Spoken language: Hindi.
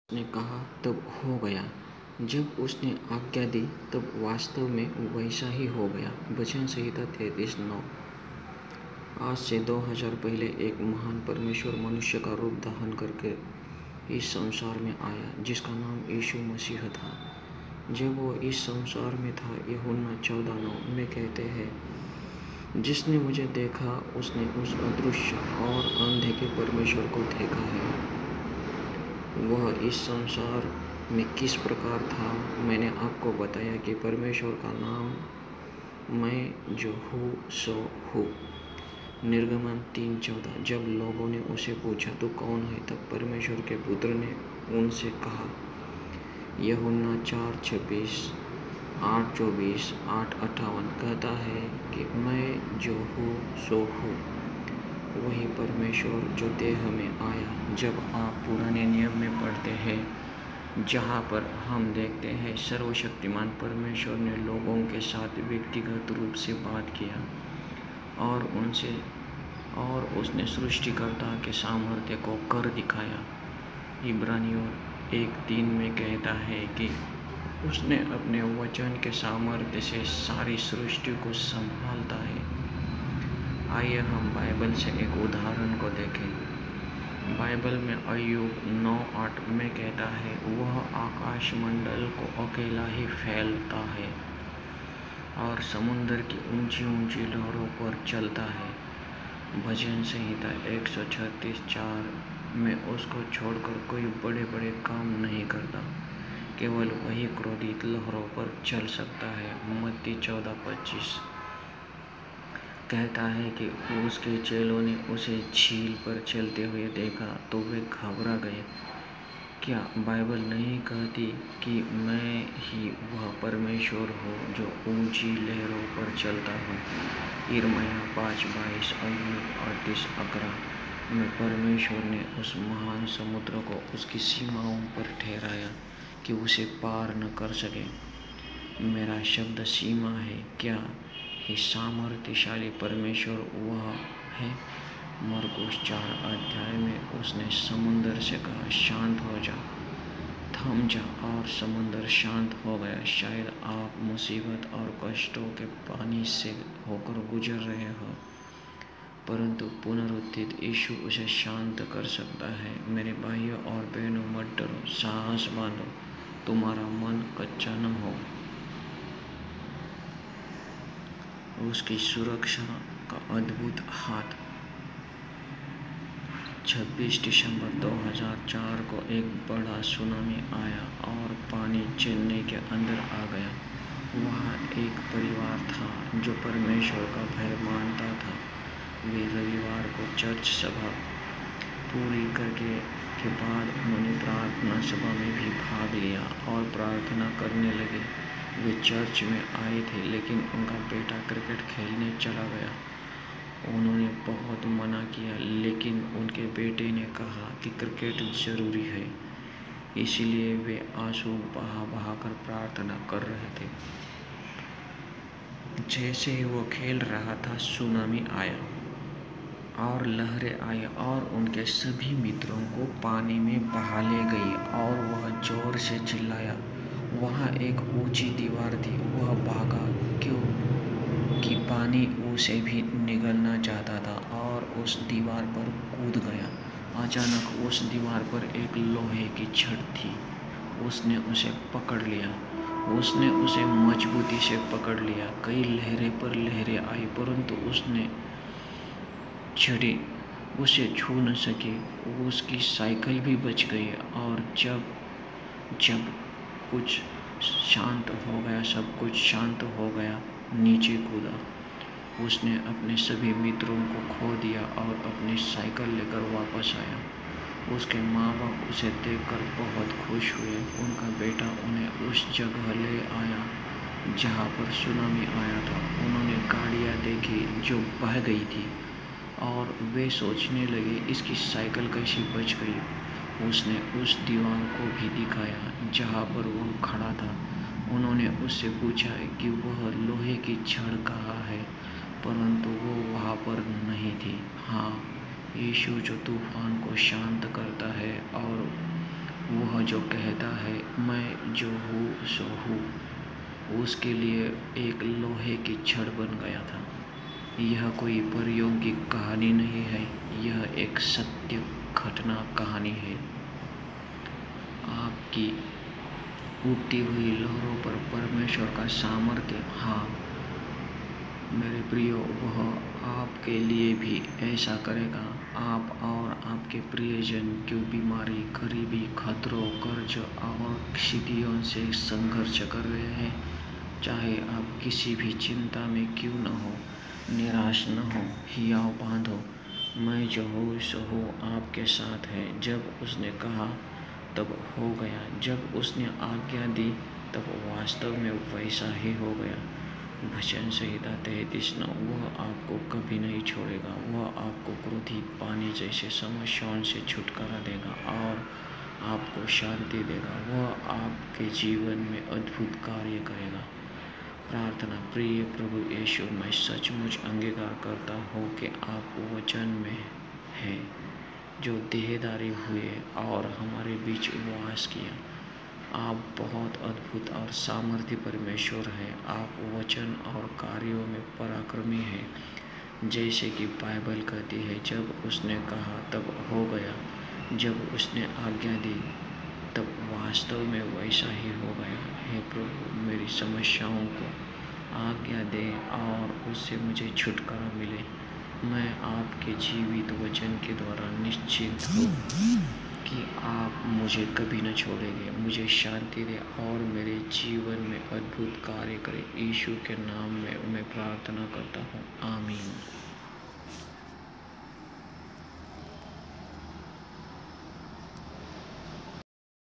उसने कहा तब हो गया। जब उसने आज्ञा दी तब वास्तव में वैसा ही हो गया। वचन संहिता 33:9। आज से 2000 पहले एक महान परमेश्वर मनुष्य का रूप धारण करके इस संसार में आया, जिसका नाम यीशु मसीह था। जब वो इस संसार में था, यूहन्ना 14:9 में कहते हैं, जिसने मुझे देखा उसने उस अदृश्य और अंधे के परमेश्वर को देखा है। वह इस संसार में किस प्रकार था, मैंने आपको बताया कि परमेश्वर का नाम मैं जो हूँ सो हूँ। निर्गमन 3:14। जब लोगों ने उसे पूछा तू कौन है, तब परमेश्वर के पुत्र ने उनसे कहा। यूहन्ना 4:26, 8:24, 8:58 कहता है कि मैं जो हूँ सो हूँ वही परमेश्वर जो देह में आया। जब आप पुराने नियम में पढ़ते हैं, जहाँ पर हम देखते हैं सर्वशक्तिमान परमेश्वर ने लोगों के साथ व्यक्तिगत रूप से बात किया और उसने सृष्टिकर्ता के सामर्थ्य को कर दिखाया। इब्रानियों 1:3 में कहता है कि उसने अपने वचन के सामर्थ्य से सारी सृष्टि को संभालता है। आइए हम बाइबल से एक उदाहरण को देखें। बाइबल में अय्यूब 9:8 में कहता है, वह आकाश मंडल को अकेला ही फैलता है और समुद्र की ऊंची ऊंची लहरों पर चलता है। भजन संहिता 136:4 में उसको छोड़कर कोई बड़े बड़े काम नहीं करता, केवल वही क्रोधित लहरों पर चल सकता है। मत्ती 14:25 कहता है कि उसके चेलों ने उसे झील पर चलते हुए देखा तो वे घबरा गए। क्या बाइबल नहीं कहती कि मैं ही वह परमेश्वर हूँ जो ऊंची लहरों पर चलता हूँ? यिर्मयाह 5:22, अय्यूब 38:11 में परमेश्वर ने उस महान समुद्र को उसकी सीमाओं पर ठहराया कि उसे पार न कर सके। मेरा शब्द सीमा है। क्या ही सामर्थ्यशाली परमेश्वर वह है। मरकुस 4 में उसने समुद्र से कहा, शांत हो जा, थम जा, और समुद्र शांत हो गया। शायद आप मुसीबत और कष्टों के पानी से होकर गुजर रहे हो, परंतु पुनरुत्थित यीशु उसे शांत कर सकता है। मेरे भाइयों और बहनों, मत डरो, साहस बांधो, तुम्हारा मन कच्चा न हो। उसकी सुरक्षा का अद्भुत हाथ। 26 दिसंबर 2004 को एक बड़ा सुनामी आया और पानी चेन्नई के अंदर आ गया। वहाँ एक परिवार था जो परमेश्वर का भय मानता था। वे रविवार को चर्च सभा पूरी करके के बाद उन्होंने प्रार्थना सभा में भी भाग लिया और प्रार्थना करने लगे। वे चर्च में आए थे, लेकिन उनका बेटा क्रिकेट खेलने चला गया। उन्होंने बहुत मना किया, लेकिन उनके बेटे ने कहा कि क्रिकेट जरूरी है, इसलिए वे आंसू बहा बहा कर प्रार्थना कर रहे थे। जैसे ही वो खेल रहा था, सुनामी आया और लहरें आई और उनके सभी मित्रों को पानी में बहा ले गई और वह जोर से चिल्लाया। वहाँ एक ऊंची दीवार थी। वह भागा क्योंकि पानी उसे भी निगलना चाहता था और उस दीवार पर कूद गया। अचानक उस दीवार पर एक लोहे की छड़ थी। उसने उसे पकड़ लिया। उसने उसे मजबूती से पकड़ लिया। कई लहरें पर लहरें आई, परंतु उसने छड़ी उसे छू न सकी। उसकी साइकिल भी बच गई और जब कुछ शांत हो गया, सब कुछ शांत हो गया, नीचे कूदा। उसने अपने सभी मित्रों को खो दिया और अपनी साइकिल लेकर वापस आया। उसके माँ बाप उसे देखकर बहुत खुश हुए। उनका बेटा उन्हें उस जगह ले आया जहाँ पर सुनामी आया था। उन्होंने गाड़ियाँ देखी जो बह गई थी और वे सोचने लगे, इसकी साइकिल कैसी बच गई। उसने उस दीवार को भी दिखाया जहाँ पर वह खड़ा था। उन्होंने उससे पूछा कि वह लोहे की छड़ कहाँ है, परंतु वो वहाँ पर नहीं थी। हाँ, यीशु जो तूफान को शांत करता है और वह जो कहता है मैं जो हूँ सो हूँ, उसके लिए एक लोहे की छड़ बन गया था। यह कोई परियों की कहानी नहीं है, यह एक सत्य घटना कहानी है। आपकी उठती हुई लहरों पर परमेश्वर का सामर्थ्य, हाँ मेरे प्रियो, वह आपके लिए भी ऐसा करेगा। आप और आपके प्रियजन जो बीमारी, गरीबी, खतरों, कर्ज और स्थितियों से संघर्ष कर रहे हैं, चाहे आप किसी भी चिंता में क्यों न हो, निराश न हो, हियाव बांधो, मैं जो हूँ सो हूँ आपके साथ है। जब उसने कहा तब हो गया, जब उसने आज्ञा दी तब वास्तव में वैसा ही हो गया। भजन संहिता 33:9। वह आपको कभी नहीं छोड़ेगा। वह आपको क्रोधित पानी जैसे समस्याओं से छुटकारा देगा और आपको शांति देगा। वह आपके जीवन में अद्भुत कार्य करेगा। प्रार्थना। प्रिय प्रभु यीशु, मैं सचमुच अंगीकार करता हूँ कि आप वचन में हैं, जो देहधारी हुए और हमारे बीच वास किया। आप बहुत अद्भुत और सामर्थ्य परमेश्वर हैं। आप वचन और कार्यों में पराक्रमी हैं। जैसे कि बाइबल कहती है, जब उसने कहा तब हो गया, जब उसने आज्ञा दी तब वास्तव में वैसा ही हो गया। हे प्रभु, मेरी समस्याओं को आज्ञा दे और उससे मुझे छुटकारा मिले। मैं आपके जीवित वचन के द्वारा निश्चित हूँ कि आप मुझे कभी न छोड़ेंगे, मुझे शांति दे और मेरे जीवन में अद्भुत कार्य करें। यीशु के नाम में मैं प्रार्थना करता हूँ, आमीन।